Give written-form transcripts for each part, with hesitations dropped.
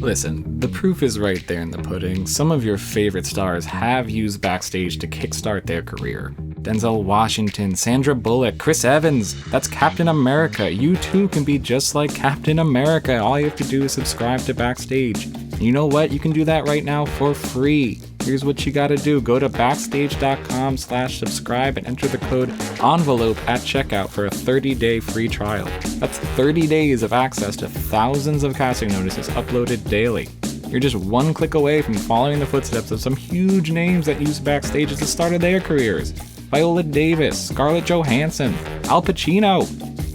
Listen, the proof is right there in the pudding. Some of your favorite stars have used Backstage to kickstart their career. Denzel Washington, Sandra Bullock, Chris Evans. That's Captain America. You too can be just like Captain America. All you have to do is subscribe to Backstage. And you know what? You can do that right now for free. Here's what you gotta do. Go to backstage.com/subscribe and enter the code ENVELOPE at checkout for a 30-day free trial. That's 30 days of access to thousands of casting notices uploaded daily. You're just one click away from following the footsteps of some huge names that used Backstage at the start of their careers. Viola Davis, Scarlett Johansson, Al Pacino.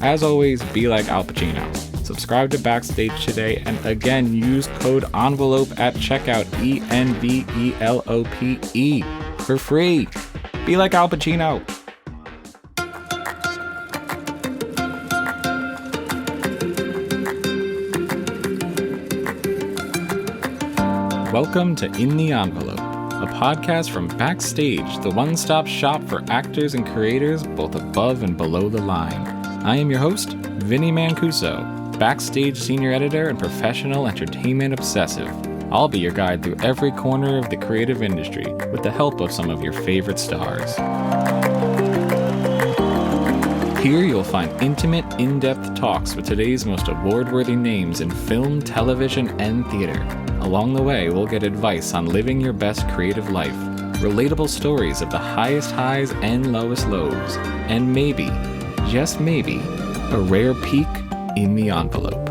As always, be like Al Pacino. Subscribe to Backstage today, and again, use code ENVELOPE at checkout, ENVELOPE, for free. Be like Al Pacino. Welcome to In the Envelope, a podcast from Backstage, the one-stop shop for actors and creators both above and below the line. I am your host, Vinnie Mancuso, Backstage senior editor and professional entertainment obsessive. I'll be your guide through every corner of the creative industry with the help of some of your favorite stars. Here you'll find intimate, in-depth talks with today's most award-worthy names in film, television, and theater. Along the way, we'll get advice on living your best creative life, relatable stories of the highest highs and lowest lows, and maybe, just maybe, a rare peek in the envelope.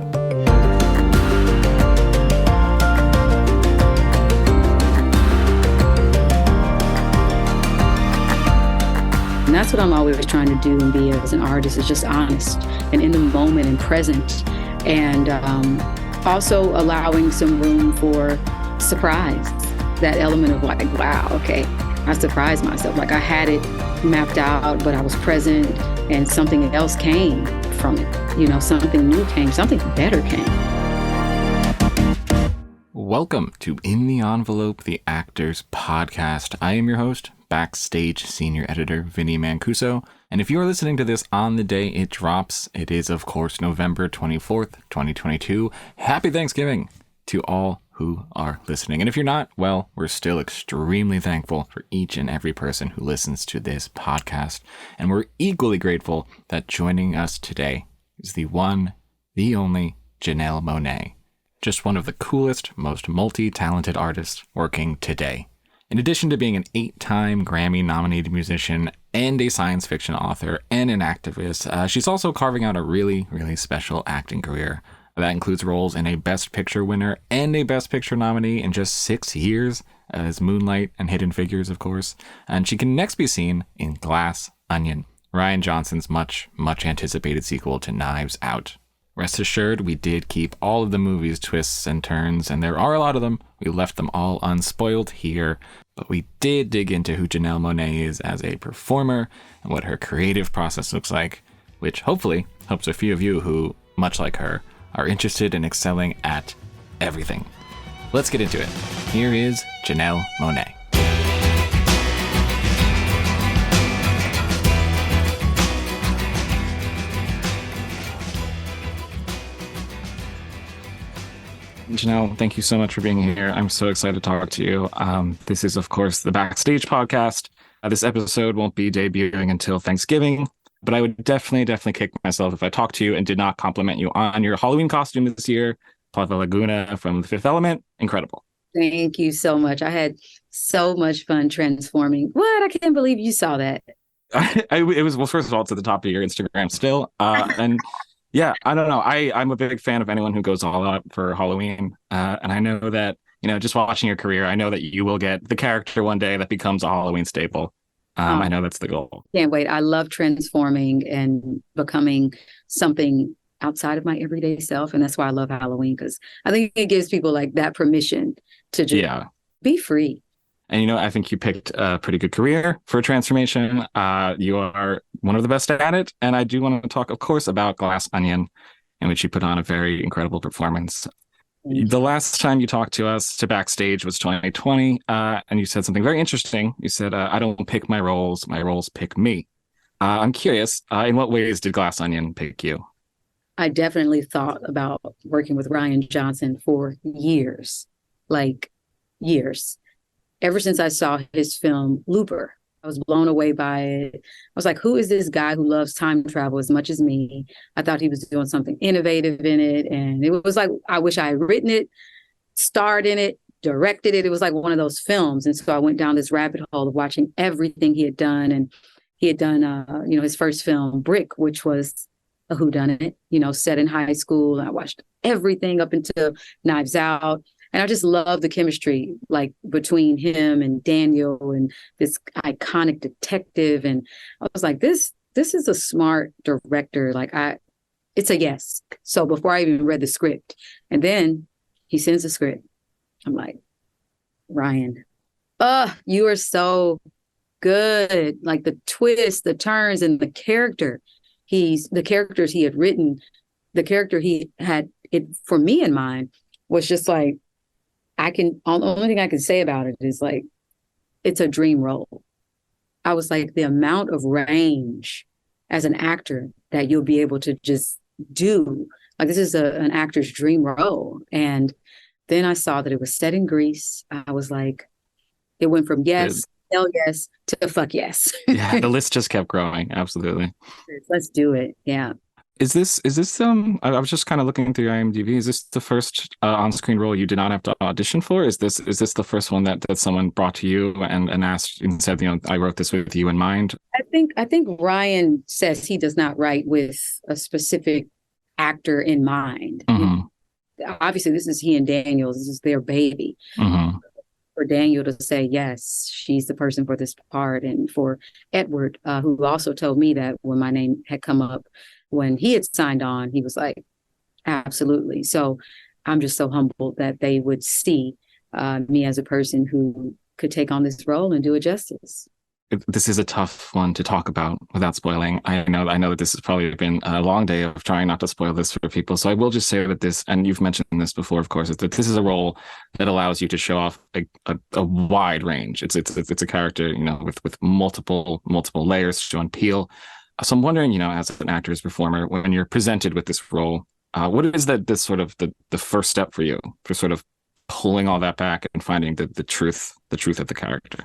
And that's what I'm always trying to do and be as an artist, is just honest and in the moment and present, and also allowing some room for surprise. That element of like, wow, okay, I surprised myself. Like I had it mapped out, but I was present and something else came from it. You know, something new came, something better came. Welcome to In the Envelope, the Actors Podcast. I am your host, Backstage senior editor Vinnie Mancuso, and if you are listening to this on the day it drops, it is of course November 24th, 2022. Happy Thanksgiving to all who are listening. And if you're not, well, we're still extremely thankful for each and every person who listens to this podcast. And we're equally grateful that joining us today is the one, the only Janelle Monáe. Just one of the coolest, most multi-talented artists working today. In addition to being an 8-time Grammy-nominated musician and a science fiction author and an activist, she's also carving out a really, really special acting career. That includes roles in a Best Picture winner and a Best Picture nominee in just 6 years, as Moonlight and Hidden Figures, of course. And she can next be seen in Glass Onion, Rian Johnson's much, much anticipated sequel to Knives Out. Rest assured, we did keep all of the movie's twists and turns, and there are a lot of them. We left them all unspoiled here, but we did dig into who Janelle Monáe is as a performer and what her creative process looks like, which hopefully helps a few of you who, much like her, are interested in excelling at everything. Let's get into it. Here is Janelle Monáe. Janelle, thank you so much for being here. I'm so excited to talk to you. This is, of course, the Backstage podcast. This episode won't be debuting until Thanksgiving, but I would definitely kick myself if I talked to you and did not compliment you on your Halloween costume this year. Plata Laguna from The Fifth Element. Incredible. Thank you so much. I had so much fun transforming. What? I can't believe you saw that. It was, well, first of all, it's at the top of your Instagram still. And yeah, I don't know. I'm a big fan of anyone who goes all out for Halloween. And I know that, you know, just watching your career, I know that you will get the character one day that becomes a Halloween staple. I know that's the goal. Can't wait. I love transforming and becoming something outside of my everyday self. And that's why I love Halloween, because I think it gives people like that permission to just be free. And, you know, I think you picked a pretty good career for transformation. You are one of the best at it. And I do want to talk, of course, about Glass Onion, in which you put on a very incredible performance. The last time you talked to us to Backstage was 2020, and you said something very interesting. You said, I don't pick my roles pick me. I'm curious, in what ways did Glass Onion pick you? I definitely thought about working with Rian Johnson for years, like years. Ever since I saw his film Looper, I was blown away by it. I was like, who is this guy who loves time travel as much as me? I thought he was doing something innovative in it. And it was like, I wish I had written it, starred in it, directed it. It was like one of those films. And so I went down this rabbit hole of watching everything he had done. And he had done, his first film, Brick, which was a whodunit, set in high school. I watched everything up until Knives Out. And I just love the chemistry, like between him and Daniel and this iconic detective. And I was like, this is a smart director. It's a yes. So before I even read the script, and then he sends the script, I'm like, Rian, you are so good. Like the twists, the turns, and the characters he had written, the character he had it for me in mind was just like, the only thing I can say about it is like, it's a dream role. I was like, the amount of range as an actor that you'll be able to just do, like this is an actor's dream role. And then I saw that it was set in Greece. I was like, it went from yes, hell yes, to fuck yes. Yeah, the list just kept growing. Absolutely. Let's do it. Yeah. Is this I was just kind of looking through IMDb. Is this the first on-screen role you did not have to audition for? Is this the first one that someone brought to you and asked and said, I wrote this with you in mind? I think Rian says he does not write with a specific actor in mind. Mm-hmm. Obviously, this is he and Daniel. This is their baby. Mm-hmm. For Daniel to say, yes, she's the person for this part. And for Edward, who also told me that when my name had come up, when he had signed on, he was like, absolutely. So I'm just so humbled that they would see me as a person who could take on this role and do it justice. This is a tough one to talk about without spoiling. I know that this has probably been a long day of trying not to spoil this for people. So I will just say that this, and you've mentioned this before, of course, is that this is a role that allows you to show off a wide range. It's a character, with multiple layers to unpeel. So I'm wondering, as an actor, as a performer, when you're presented with this role, what is this sort of the first step for you for sort of pulling all that back and finding the truth of the character?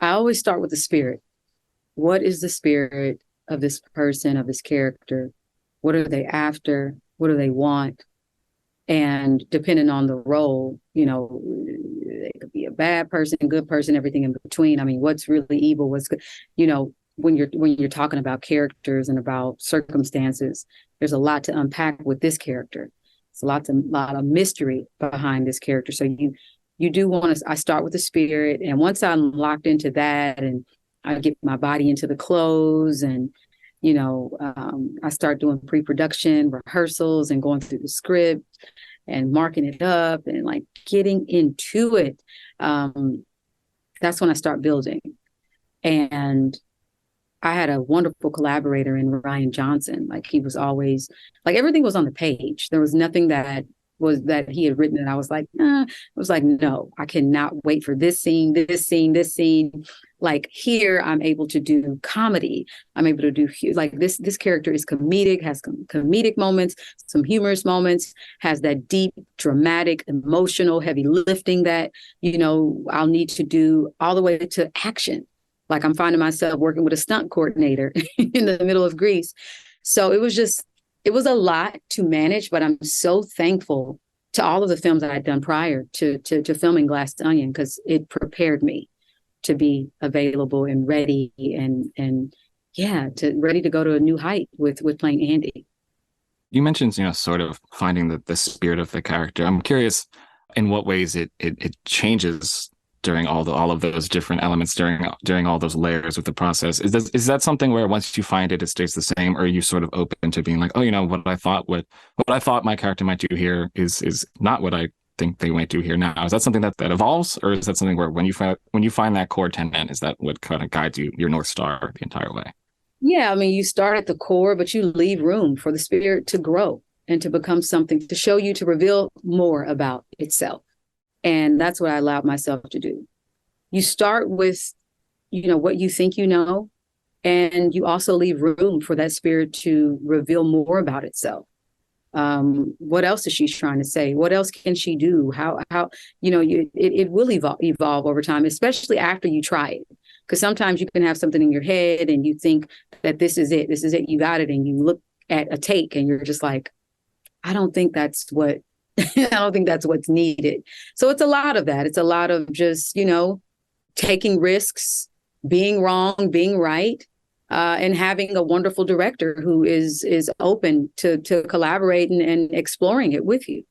I always start with the spirit. What is the spirit of this person, of this character? What are they after? What do they want? And depending on the role, they could be a bad person, good person, everything in between. I mean, what's really evil? What's good? When you're talking about characters and about circumstances, there's a lot to unpack with this character. It's a lot of mystery behind this character. So you do want to, I start with the spirit. And once I'm locked into that and I get my body into the clothes and, I start doing pre-production rehearsals and going through the script and marking it up and like getting into it. That's when I start building. And I had a wonderful collaborator in Rian Johnson. Like he was always, like everything was on the page. There was nothing that he had written and I was like, I was like, no, I cannot wait for this scene. Like here, I'm able to do comedy. I'm able to do like this character is comedic, has comedic moments, some humorous moments, has that deep, dramatic, emotional, heavy lifting that, I'll need to do all the way to action. Like I'm finding myself working with a stunt coordinator in the middle of Greece. So it was a lot to manage, but I'm so thankful to all of the films that I'd done prior to filming Glass Onion, because it prepared me to be available and ready and ready to go to a new height with playing Andy. You mentioned, sort of finding the spirit of the character. I'm curious in what ways it changes during all of those different elements, during all those layers of the process. Is that something where once you find it stays the same, or are you sort of open to being like, what I thought my character might do here is not what I think they might do here now? Is that something that evolves, or is that something where when you find that core tenet, is that what kind of guides you, your North Star, the entire way? Yeah, I mean, you start at the core, but you leave room for the spirit to grow and to become something, to show you, to reveal more about itself. And that's what I allowed myself to do. You start with, what you think and you also leave room for that spirit to reveal more about itself. What else is she trying to say? What else can she do? It will evolve over time, especially after you try it. Because sometimes you can have something in your head and you think that this is it, you got it. And you look at a take and you're just like, I don't think that's what, I don't think that's what's needed. So it's a lot of that. It's a lot of just, taking risks, being wrong, being right, and having a wonderful director who is open to collaborate and exploring it with you.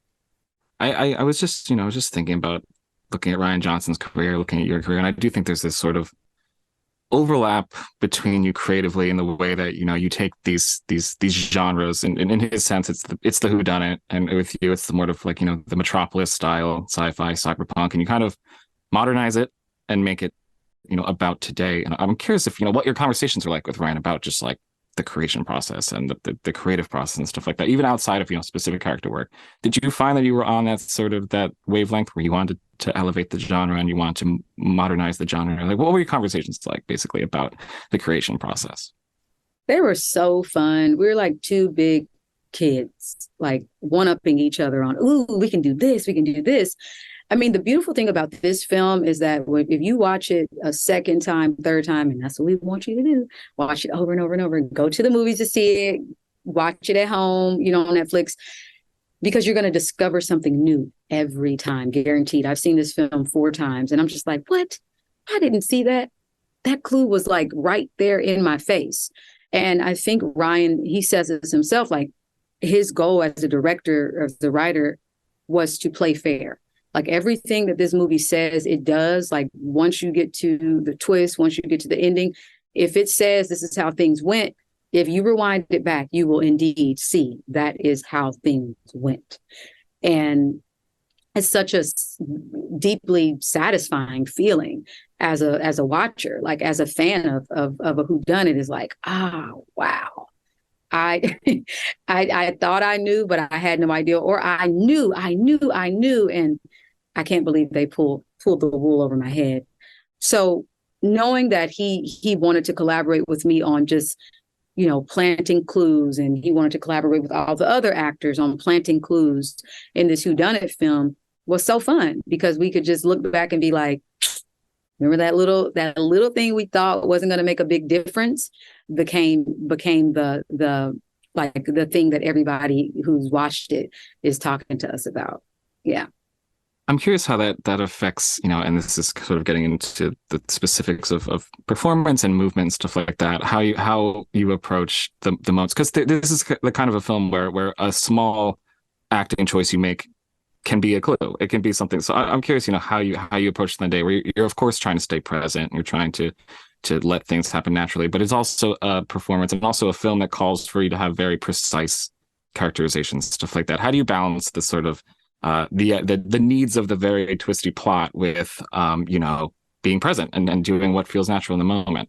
I was just, I was just thinking about looking at Rian Johnson's career, looking at your career, and I do think there's this sort of overlap between you creatively in the way that you take these genres, and in his sense it's the whodunit, and with you it's the more of like the Metropolis style sci-fi cyberpunk, and you kind of modernize it and make it about today. And I'm curious if what your conversations are like with Rian about just like the creation process and the creative process and stuff like that, even outside of specific character work. Did you find that you were on that sort of that wavelength where you wanted to elevate the genre and you wanted to modernize the genre? Like, what were your conversations like basically about the creation process? They were so fun. We were like two big kids, like one-upping each other on, ooh, we can do this, we can do this. I mean, the beautiful thing about this film is that if you watch it a second time, third time, and that's what we want you to do, watch it over and over and over, go to the movies to see it, watch it at home, on Netflix, because you're going to discover something new every time, guaranteed. I've seen this film 4 times and I'm just like, what? I didn't see that. That clue was like right there in my face. And I think Rian, he says this himself, like his goal as a director or the writer was to play fair. Like everything that this movie says, it does. Like once you get to the twist, once you get to the ending, if it says this is how things went, if you rewind it back, you will indeed see that is how things went. And it's such a deeply satisfying feeling as a watcher, like as a fan of a whodunit, is like, wow. I thought I knew, but I had no idea, or I knew, and I can't believe they pulled the wool over my head. So knowing that he wanted to collaborate with me on just, planting clues, and he wanted to collaborate with all the other actors on planting clues in this whodunit film was so fun, because we could just look back and be like, remember that little thing we thought wasn't going to make a big difference became the like the thing that everybody who's watched it is talking to us about. Yeah. I'm curious how that affects, and this is sort of getting into the specifics of performance and movement and stuff like that, how you approach the moments. Because this is the kind of a film where a small acting choice you make can be a clue. It can be something. So I'm curious, how you approach the day where you're of course trying to stay present. You're trying to let things happen naturally, but it's also a performance and also a film that calls for you to have very precise characterizations, stuff like that. How do you balance the sort of the needs of the very twisty plot with being present and doing what feels natural in the moment?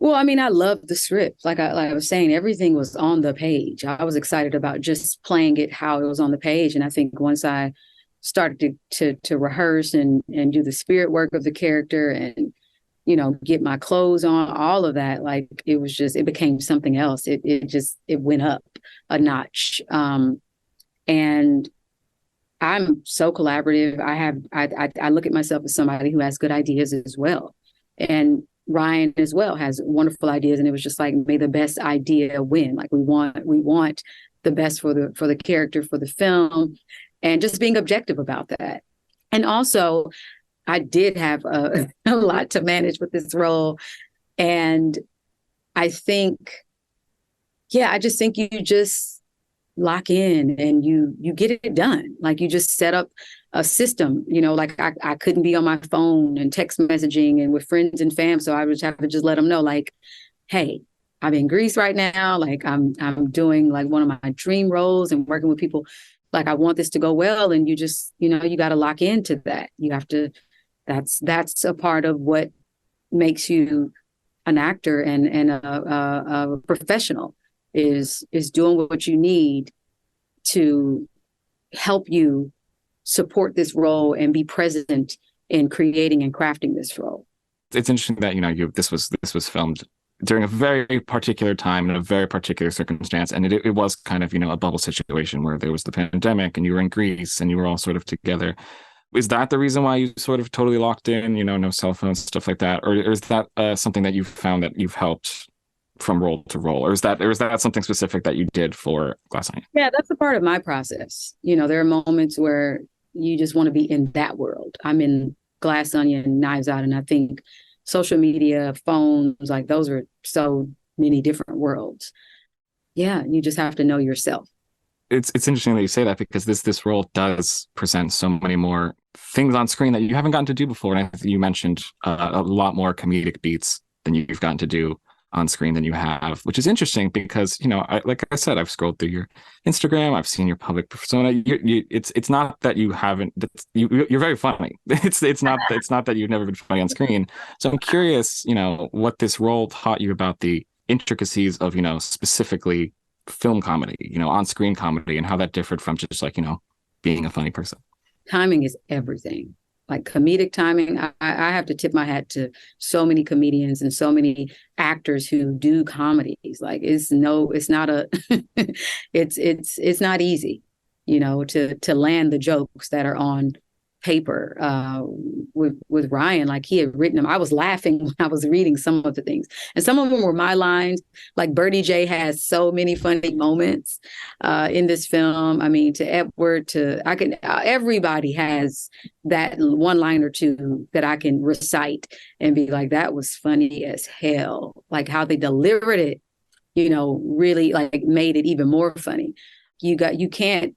Well, I mean, I love the script. Like I was saying, everything was on the page. I was excited about just playing it how it was on the page. And I think once I started to rehearse and do the spirit work of the character and, get my clothes on, all of that, like it became something else. It went up a notch. And I'm so collaborative. I look at myself as somebody who has good ideas as well. And Rian as well has wonderful ideas. And it was just like, may the best idea win. Like we want the best for the character, for the film, and just being objective about that. And also I did have a lot to manage with this role. And I think, I just think you just lock in and you get it done. Like you just set up a system, like I couldn't be on my phone and text messaging and with friends and fam. So I would have to just let them know, like, hey, I'm in Greece right now. Like I'm doing like one of my dream roles and working with people. Like I want this to go well. And you just, you got to lock into that. You have to, that's a part of what makes you an actor and a professional is doing what you need to help you support this role and be present in creating and crafting this role. It's interesting that this was filmed during a very particular time in a very particular circumstance. And it was kind of, a bubble situation where there was the pandemic and you were in Greece and you were all sort of together. Is that the reason why you sort of totally locked in, no cell phones, stuff like that? Or is that something that you've found that you've helped from role to role? Or is that something specific that you did for Glass Onion? Yeah, that's a part of my process. There are moments where you just want to be in that world. I'm in Glass Onion, Knives Out, and I think social media, phones, like those are so many different worlds. Yeah, you just have to know yourself. It's interesting that you say that, because this role does present so many more things on screen that you haven't gotten to do before. And I think you mentioned a lot more comedic beats than you've gotten to do on screen than you have, which is interesting because, like I said, I've scrolled through your Instagram, I've seen your public persona. It's not that you haven't. You're very funny. It's not that you've never been funny on screen. So I'm curious, what this role taught you about the intricacies of, specifically film comedy, on-screen comedy, and how that differed from just like, being a funny person. Timing is everything. Like comedic timing, I have to tip my hat to so many comedians and so many actors who do comedies. Like it's not it's not easy, to land the jokes that are on paper. With Ryan, like he had written them. I was laughing when I was reading some of the things, and some of them were my lines. Like Birdie J has so many funny moments in this film. I mean, to Edward, everybody has that one line or two that I can recite and be like, that was funny as hell. Like how they delivered it, really like made it even more funny. You can't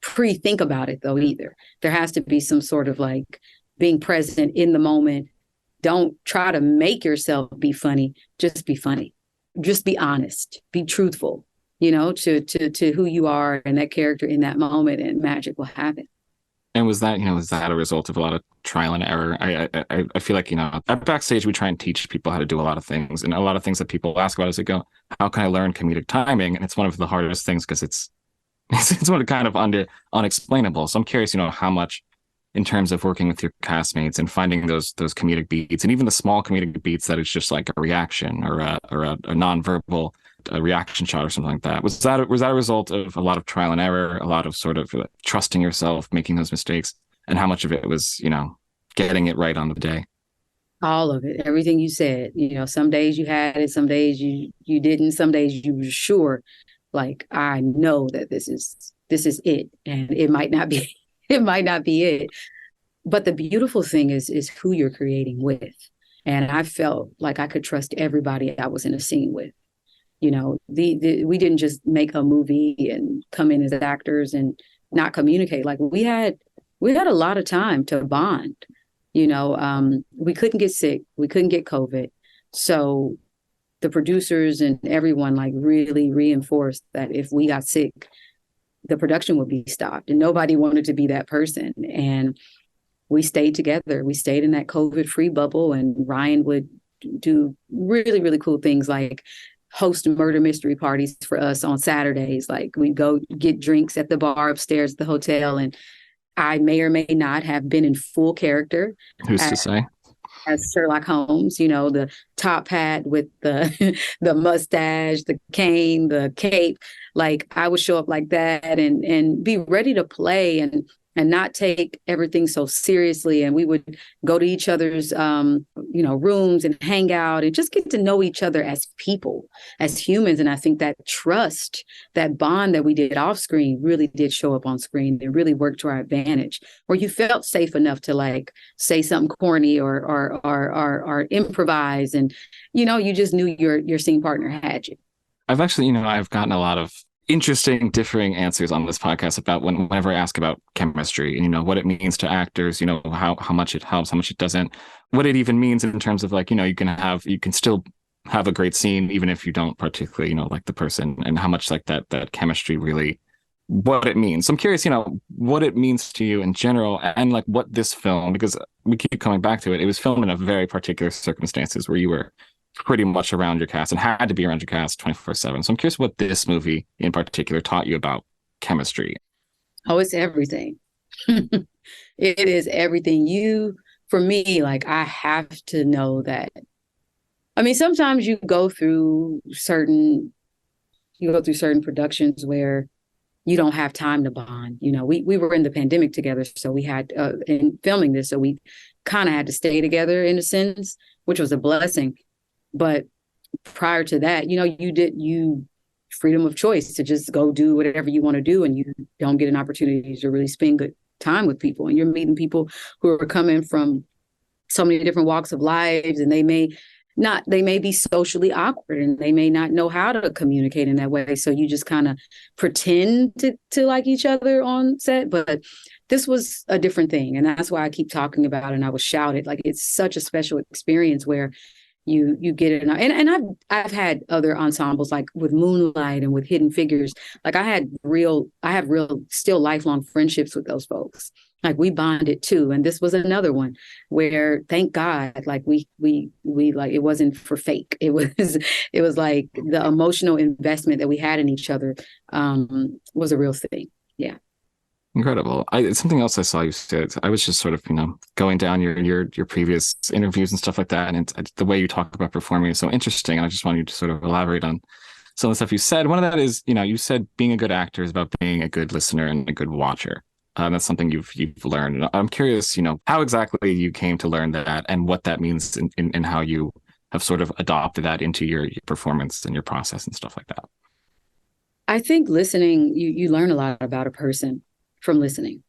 pre-think about it though either. There has to be some sort of like being present in the moment. Don't try to make yourself be funny. Just be funny. Just be honest. Be truthful, to who you are and that character in that moment, and magic will happen. And was that a result of a lot of trial and error? I feel like, at Backstage, we try and teach people how to do a lot of things. And a lot of things that people ask about is they go, how can I learn comedic timing? And it's one of the hardest things because it's one of kind of unexplainable. So I'm curious, how much in terms of working with your castmates and finding those comedic beats, and even the small comedic beats that it's just like a reaction or a nonverbal reaction shot or something like that. Was that a result of a lot of trial and error, a lot of sort of trusting yourself, making those mistakes, and how much of it was, getting it right on the day? All of it, everything you said. Some days you had it, some days you didn't, some days you were sure. Like, I know that this is it, and it might not be it. But the beautiful thing is who you're creating with. And I felt like I could trust everybody I was in a scene with. We didn't just make a movie and come in as actors and not communicate. Like we had a lot of time to bond. We couldn't get sick, we couldn't get COVID, so the producers and everyone like really reinforced that if we got sick, the production would be stopped, and nobody wanted to be that person. And we stayed together. We stayed in that COVID-free bubble, and Ryan would do really, really cool things like host murder mystery parties for us on Saturdays. Like we'd go get drinks at the bar upstairs at the hotel, and I may or may not have been in full character. Who's to say? As Sherlock Holmes, the top hat with the the mustache, the cane, the cape. Like I would show up like that and be ready to play and not take everything so seriously. And we would go to each other's rooms and hang out and just get to know each other as people, as humans. And I think that trust, that bond that we did off screen really did show up on screen. It really worked to our advantage, where you felt safe enough to like say something corny or improvise, and you just knew your scene partner had you. I've actually, I've gotten a lot of interesting, differing answers on this podcast about whenever I ask about chemistry and, what it means to actors, how much it helps, how much it doesn't, what it even means in terms of like, you can still have a great scene, even if you don't particularly, like the person, and how much like that chemistry really, what it means. So I'm curious, what it means to you in general, and like what this film, because we keep coming back to it, it was filmed in a very particular circumstances where you were pretty much around your cast and had to be around your cast 24/7. So I'm curious what this movie in particular taught you about chemistry. Oh, it's everything. It is everything. For me, like I have to know that I mean, sometimes you go through certain productions where you don't have time to bond. You know, we were in the pandemic together, so we had in filming this, so we kind of had to stay together in a sense, which was a blessing. But prior to that, you freedom of choice to just go do whatever you want to do, and you don't get an opportunity to really spend good time with people. And you're meeting people who are coming from so many different walks of lives, and they may be socially awkward, and they may not know how to communicate in that way. So you just kind of pretend to like each other on set. But this was a different thing. And that's why I keep talking about it. And I was shouted, like, it's such a special experience where you get it. And I've had other ensembles, like with Moonlight and with Hidden Figures. Like I have real still lifelong friendships with those folks. Like we bonded too. And this was another one where, thank God, like we like, it wasn't for fake. It was like the emotional investment that we had in each other was a real thing. Yeah. Incredible. Something else I saw you said, I was just sort of, going down your previous interviews and stuff like that. And the way you talk about performing is so interesting. And I just want you to sort of elaborate on some of the stuff you said. One of that is, you said being a good actor is about being a good listener and a good watcher. That's something you've learned. And I'm curious, how exactly you came to learn that and what that means in how you have sort of adopted that into your performance and your process and stuff like that. I think listening, you learn a lot about a person from listening.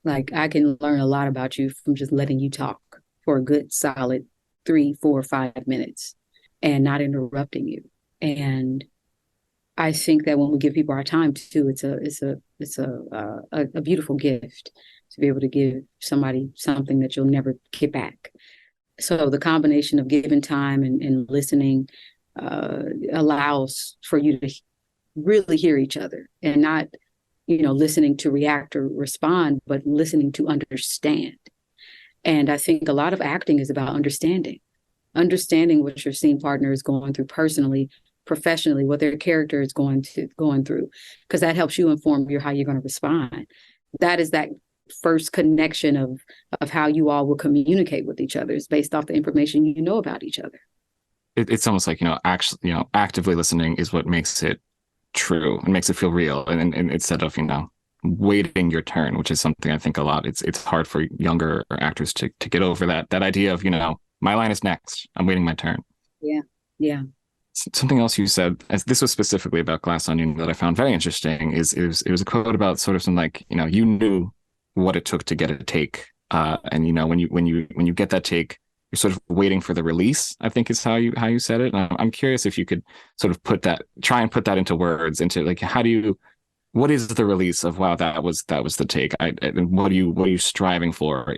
Like I can learn a lot about you from just letting you talk for a good solid 3, 4, 5 minutes and not interrupting you. And I think that when we give people our time too, it's a beautiful gift to be able to give somebody something that you'll never get back. So the combination of giving time and listening allows for you to really hear each other and not listening to react or respond, but listening to understand. And I think a lot of acting is about understanding what your scene partner is going through personally, professionally, what their character is going through, because that helps you inform how you're going to respond. That is that first connection of how you all will communicate with each other is based off the information you know about each other. It's almost like, actually, actively listening is what makes it true and makes it feel real, and instead of waiting your turn, which is something I think a lot it's hard for younger actors to get over that idea of my line is next, I'm waiting my turn. Yeah Something else you said, as this was specifically about Glass Onion, that I found very interesting is it was a quote about sort of some like you knew what it took to get a take, and when you get that take, you're sort of waiting for the release, I think is how you said it. And I'm curious if you could sort of try and put that into words, into like, what is the release of, wow, that was the take? And what are you striving for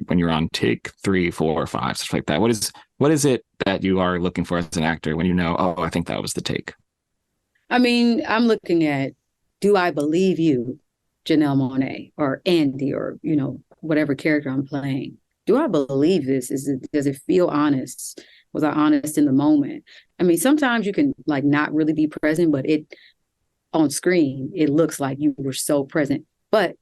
when you're on take 3, 4, 5, stuff like that? What is it that you are looking for as an actor when oh, I think that was the take? I mean, I'm looking at, do I believe you, Janelle Monáe or Andy, or, whatever character I'm playing? Do I believe this? Does it feel honest? Was I honest in the moment? I mean, sometimes you can like not really be present, but on screen, it looks like you were so present, but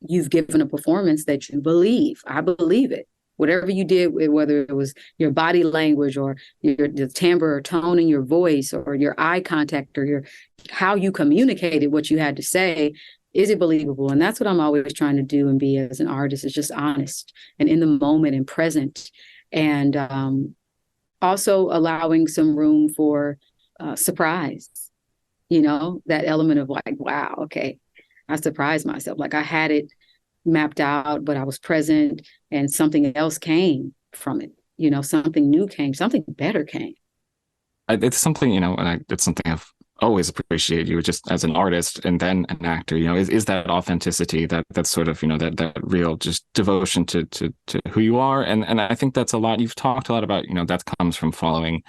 you've given a performance that you believe. I believe it. Whatever you did, whether it was your body language or the timbre or tone in your voice or your eye contact or how you communicated what you had to say, is it believable? And that's what I'm always trying to do and be as an artist, is just honest and in the moment and present. And also allowing some room for surprise, that element of like, wow, okay, I surprised myself. Like I had it mapped out, but I was present and something else came from it. Something new came, something better came. It's something, it's something I've always appreciate you just as an artist and then an actor, is that authenticity, that's sort of, that real just devotion to who you are. And I think that's a lot, you've talked a lot about, that comes from following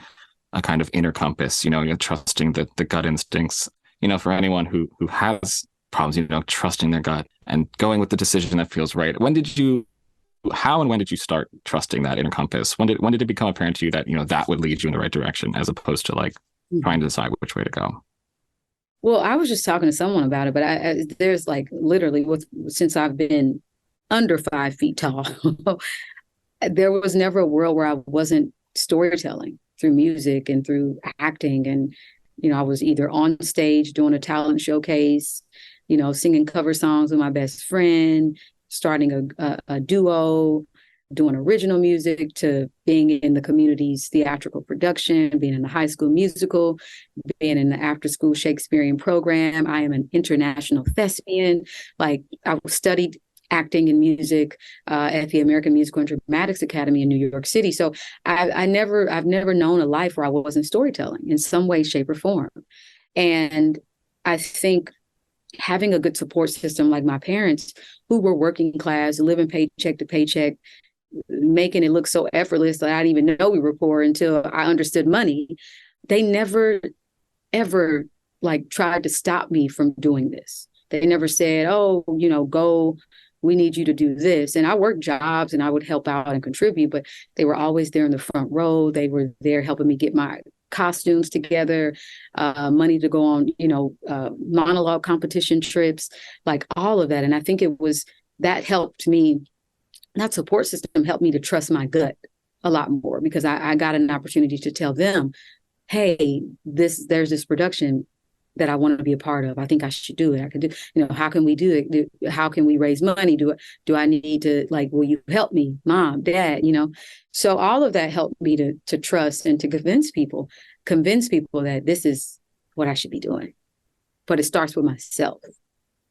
a kind of inner compass, trusting the gut instincts, for anyone who has problems, trusting their gut and going with the decision that feels right. How and when did you start trusting that inner compass? When did it become apparent to you that, that would lead you in the right direction, as opposed to like trying to decide which way to go? Well, I was just talking to someone about it, but there's like literally since I've been under 5 feet tall, there was never a world where I wasn't storytelling. through music and through acting. And, I was either on stage doing a talent showcase, singing cover songs with my best friend, starting a duo, doing original music, to being in the community's theatrical production, being in the high school musical, being in the after school Shakespearean program. I am an international thespian. Like, I studied acting and music at the American Musical and Dramatics Academy in New York City. So I've never known a life where I wasn't storytelling in some way, shape, or form. And I think having a good support system like my parents, who were working class, living paycheck to paycheck, making it look so effortless that I didn't even know we were poor until I understood money. They never, ever tried to stop me from doing this. They never said, oh, go, we need you to do this. And I worked jobs and I would help out and contribute, but they were always there in the front row. They were there helping me get my costumes together, money to go on, monologue competition trips, like all of that. And I think that helped me. That support system helped me to trust my gut a lot more, because I got an opportunity to tell them, hey, there's this production that I want to be a part of. I think I should do it. I can do, how can we do it? How can we raise money? Do I need to, will you help me, mom, dad, So all of that helped me to trust and to convince people that this is what I should be doing. But it starts with myself.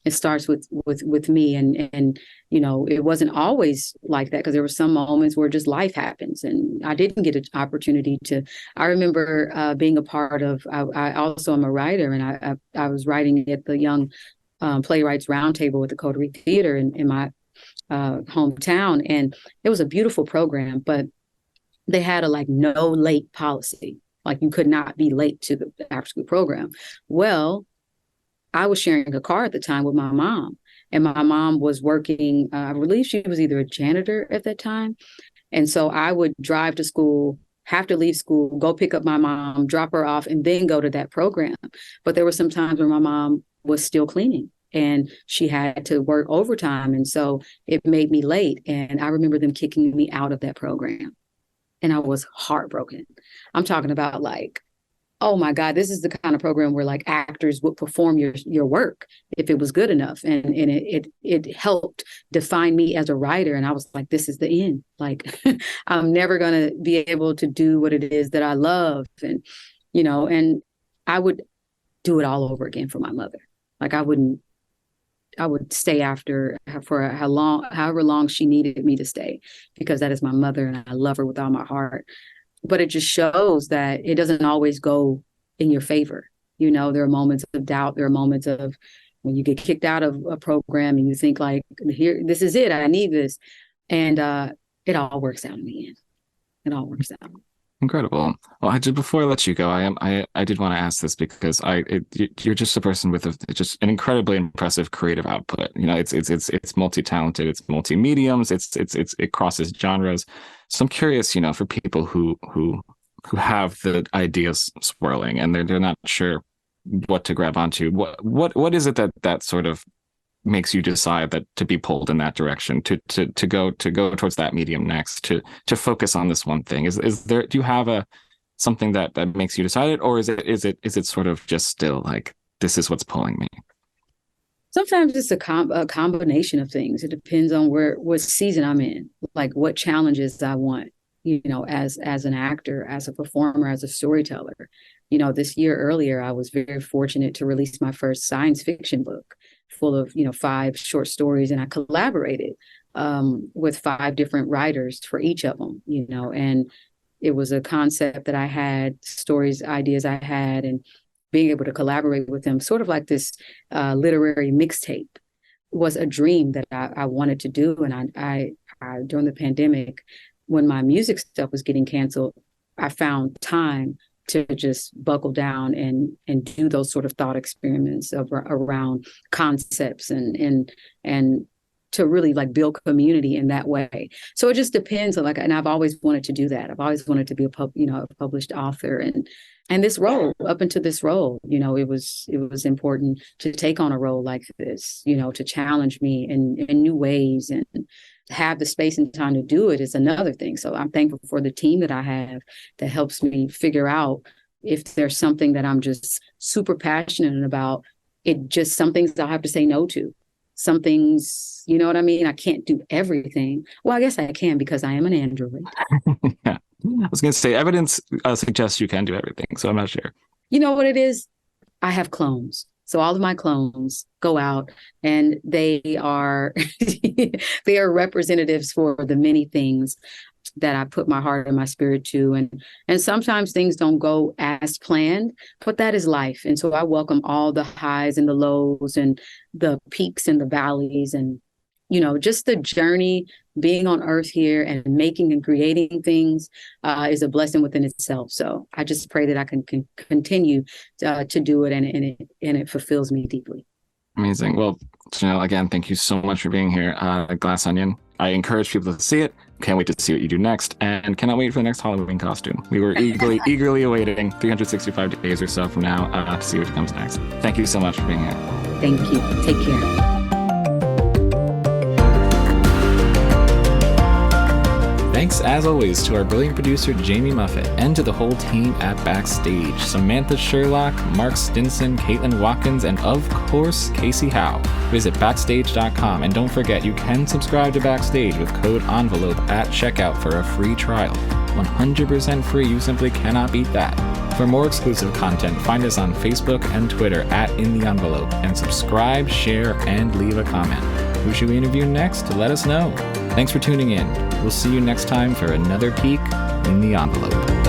It starts with me. And it wasn't always like that, because there were some moments where just life happens and I didn't get an opportunity to. I remember being a part of, I also am a writer, and I was writing at the Young Playwrights Roundtable with the Coterie Theater in my hometown. And it was a beautiful program, but they had a no late policy. You could not be late to the after school program. Well, I was sharing a car at the time with my mom, and my mom was working. I believe she was either a janitor at that time. And so I would drive to school, have to leave school, go pick up my mom, drop her off, and then go to that program. But there were some times where my mom was still cleaning and she had to work overtime. And so it made me late. And I remember them kicking me out of that program. And I was heartbroken. I'm talking about oh my God, this is the kind of program where actors would perform your work if it was good enough. And it helped define me as a writer. And I was like, this is the end. I'm never going to be able to do what it is that I love. And, and I would do it all over again for my mother. I would stay after for however long she needed me to stay, because that is my mother and I love her with all my heart. But it just shows that it doesn't always go in your favor. There are moments of doubt. There are moments of when you get kicked out of a program and you think here, this is it. I need this. And it all works out in the end. It all works out. Incredible. Well, before I let you go, I did want to ask this because you're just a person with just an incredibly impressive creative output. It's multi-talented, it's multi-mediums, it crosses genres. So I'm curious, for people who have the ideas swirling and they're not sure what to grab onto, what is it that sort of makes you decide that to be pulled in that direction, to go towards that medium next, to focus on this one thing? Is there, do you have something that makes you decide it, or is it sort of just still this is what's pulling me? Sometimes it's a combination of things. It depends on what season I'm in, what challenges I want, as an actor, as a performer, as a storyteller. This year earlier, I was very fortunate to release my first science fiction book full of, 5 short stories. And I collaborated with 5 different writers for each of them, and it was a concept that I had, stories, ideas I had, and being able to collaborate with them, sort of like this literary mixtape, was a dream that I wanted to do. And I during the pandemic, when my music stuff was getting canceled, I found time to just buckle down and do those sort of thought experiments around concepts and to really build community in that way. So it just depends on and I've always wanted to do that. I've always wanted to be a published author, and this role, up into this role, it was important to take on a role like this, to challenge me in new ways. And have the space and time to do it is another thing. So I'm thankful for the team that I have that helps me figure out if there's something that I'm just super passionate about. Some things I'll have to say no to. Some things, you know what I mean? I can't do everything. Well, I guess I can because I am an android. Yeah. I was going to say evidence suggests you can do everything, so I'm not sure. You know what it is? I have clones. So all of my clones go out and they are they are representatives for the many things that I put my heart and my spirit to. And sometimes things don't go as planned, but that is life. And so I welcome all the highs and the lows and the peaks and the valleys and, just the journey being on earth here and making and creating things is a blessing within itself. So I just pray that I can continue to do it and it fulfills me deeply. Amazing. Well, Janelle, again, thank you so much for being here. Glass Onion. I encourage people to see it. Can't wait to see what you do next, and cannot wait for the next Halloween costume. We were eagerly awaiting 365 days or so from now to see what comes next. Thank you so much for being here. Thank you. Take care. Thanks, as always, to our brilliant producer, Jamie Muffett, and to the whole team at Backstage. Samantha Sherlock, Mark Stinson, Caitlin Watkins, and of course, Casey Howe. Visit Backstage.com, and don't forget, you can subscribe to Backstage with code ENVELOPE at checkout for a free trial. 100% free, you simply cannot beat that. For more exclusive content, find us on Facebook and Twitter at In The Envelope, and subscribe, share, and leave a comment. Who should we interview next? Let us know. Thanks for tuning in. We'll see you next time for another peek in the envelope.